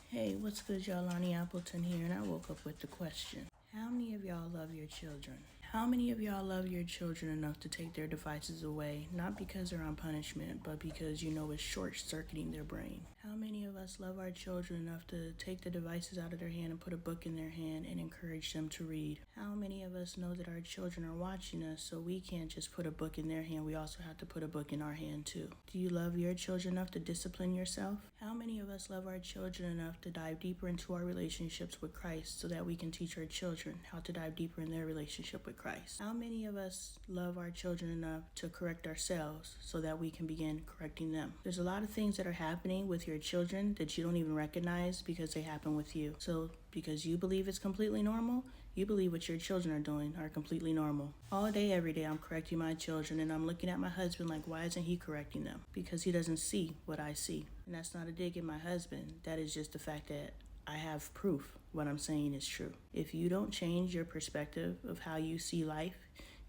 Hey, what's good, y'all? Lonnie Appleton here, and I woke up with the question. How many of y'all love your children? How many of y'all love your children enough to take their devices away, not because they're on punishment, but because you know it's short-circuiting their brain? How many of us love our children enough to take the devices out of their hand and put a book in their hand and encourage them to read? How many of us know that our children are watching us, so we can't just put a book in their hand, we also have to put a book in our hand too? Do you love your children enough to discipline yourself? How many of us love our children enough to dive deeper into our relationships with Christ so that we can teach our children how to dive deeper in their relationship with Christ? How many of us love our children enough to correct ourselves so that we can begin correcting them? There's a lot of things that are happening with your children that you don't even recognize because they happen with you. So because you believe it's completely normal, you believe what your children are doing are completely normal. All day, every day, I'm correcting my children, and I'm looking at my husband like, why isn't he correcting them? Because he doesn't see what I see. And that's not a dig at my husband. That is just the fact that I have proof what I'm saying is true. If you don't change your perspective of how you see life,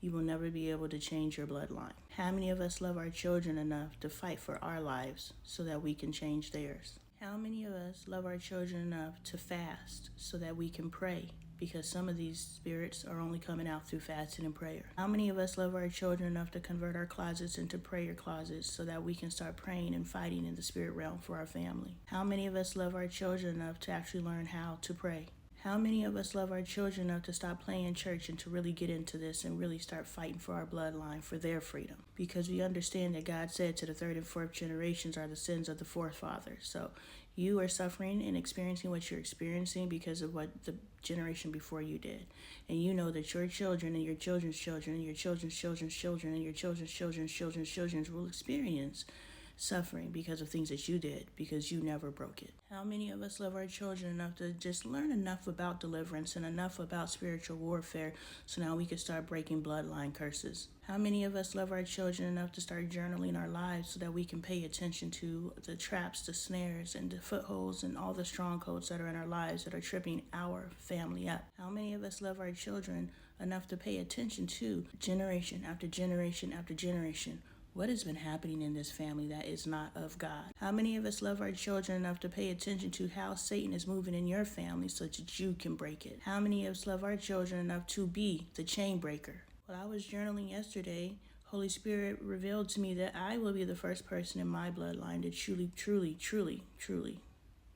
you will never be able to change your bloodline. How many of us love our children enough to fight for our lives so that we can change theirs? How many of us love our children enough to fast so that we can pray? Because some of these spirits are only coming out through fasting and prayer. How many of us love our children enough to convert our closets into prayer closets so that we can start praying and fighting in the spirit realm for our family? How many of us love our children enough to actually learn how to pray? How many of us love our children enough to stop playing church and to really get into this and really start fighting for our bloodline, for their freedom? Because we understand that God said to the third and fourth generations are the sins of the forefathers. So you are suffering and experiencing what you're experiencing because of what the generation before you did. And you know that your children and your children's children and your children's children's children and your children's children's children's children will experience suffering because of things that you did, because you never broke it. How many of us love our children enough to just learn enough about deliverance and enough about spiritual warfare so now we can start breaking bloodline curses? How many of us love our children enough to start journaling our lives so that we can pay attention to the traps, the snares, and the footholds and all the strongholds that are in our lives that are tripping our family up? How many of us love our children enough to pay attention to generation after generation after generation? What has been happening in this family that is not of God? How many of us love our children enough to pay attention to how Satan is moving in your family so that you can break it? How many of us love our children enough to be the chain breaker? While I was journaling yesterday, Holy Spirit revealed to me that I will be the first person in my bloodline to truly,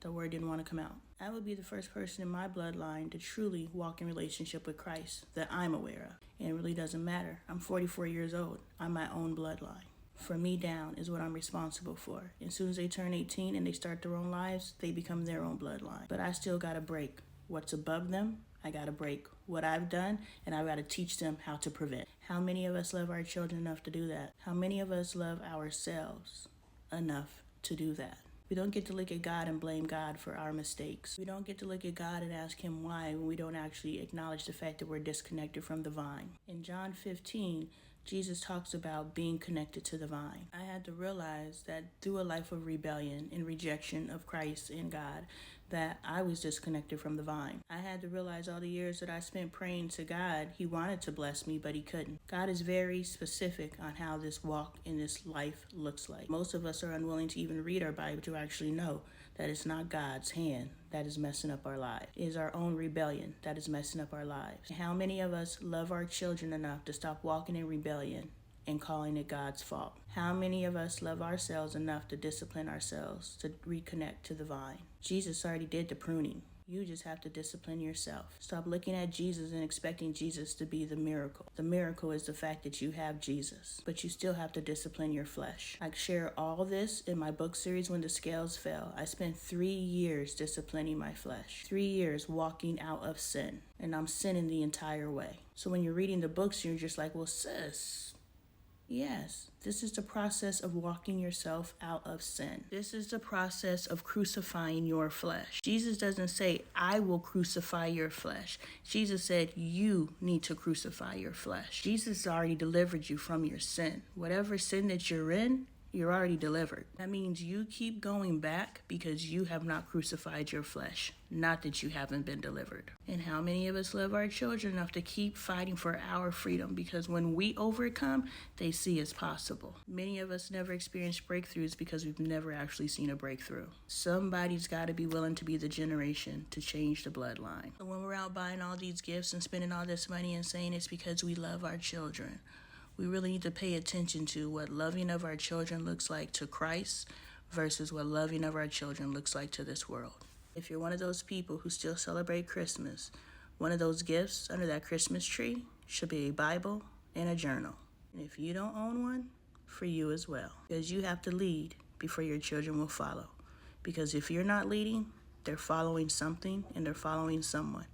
the word didn't want to come out. I will be the first person in my bloodline to truly walk in relationship with Christ that I'm aware of. And it really doesn't matter. I'm 44 years old. I'm my own bloodline. From me down is what I'm responsible for. As soon as they turn 18 and they start their own lives, they become their own bloodline. But I still got to break what's above them. I got to break what I've done, and I've got to teach them how to prevent. How many of us love our children enough to do that? How many of us love ourselves enough to do that? We don't get to look at God and blame God for our mistakes. We don't get to look at God and ask him why when we don't actually acknowledge the fact that we're disconnected from the vine. In John 15, Jesus talks about being connected to the vine. I had to realize that through a life of rebellion and rejection of Christ and God, that I was disconnected from the vine. I had to realize all the years that I spent praying to God, he wanted to bless me, but he couldn't. God is very specific on how this walk in this life looks like. Most of us are unwilling to even read our Bible to actually know that it's not God's hand that is messing up our lives. It is our own rebellion that is messing up our lives. How many of us love our children enough to stop walking in rebellion and calling it God's fault? How many of us love ourselves enough to discipline ourselves to reconnect to the vine? Jesus already did the pruning. You just have to discipline yourself. Stop looking at Jesus and expecting Jesus to be the miracle. The miracle is the fact that you have Jesus, but you still have to discipline your flesh. I share all this in my book series, When the Scales Fell. I spent 3 years disciplining my flesh, 3 years walking out of sin, and I'm sinning the entire way. So when you're reading the books, you're just like, well, sis, yes, this is the process of walking yourself out of sin. This is the process of crucifying your flesh. Jesus doesn't say, I will crucify your flesh. Jesus said, you need to crucify your flesh. Jesus already delivered you from your sin. Whatever sin that you're in, You're already delivered. That means you keep going back because you have not crucified your flesh, not that you haven't been delivered. And how many of us love our children enough to keep fighting for our freedom? Because when we overcome, they see it's possible. Many of us never experience breakthroughs because we've never actually seen a breakthrough. Somebody's got to be willing to be the generation to change the bloodline. So when we're out buying all these gifts and spending all this money and saying it's because we love our children, we really need to pay attention to what loving of our children looks like to Christ versus what loving of our children looks like to this world. If you're one of those people who still celebrate Christmas, one of those gifts under that Christmas tree should be a Bible and a journal. And if you don't own one, for you as well. Because you have to lead before your children will follow. Because if you're not leading, they're following something and they're following someone.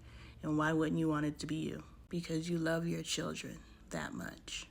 And why wouldn't you want it to be you? Because you love your children that much.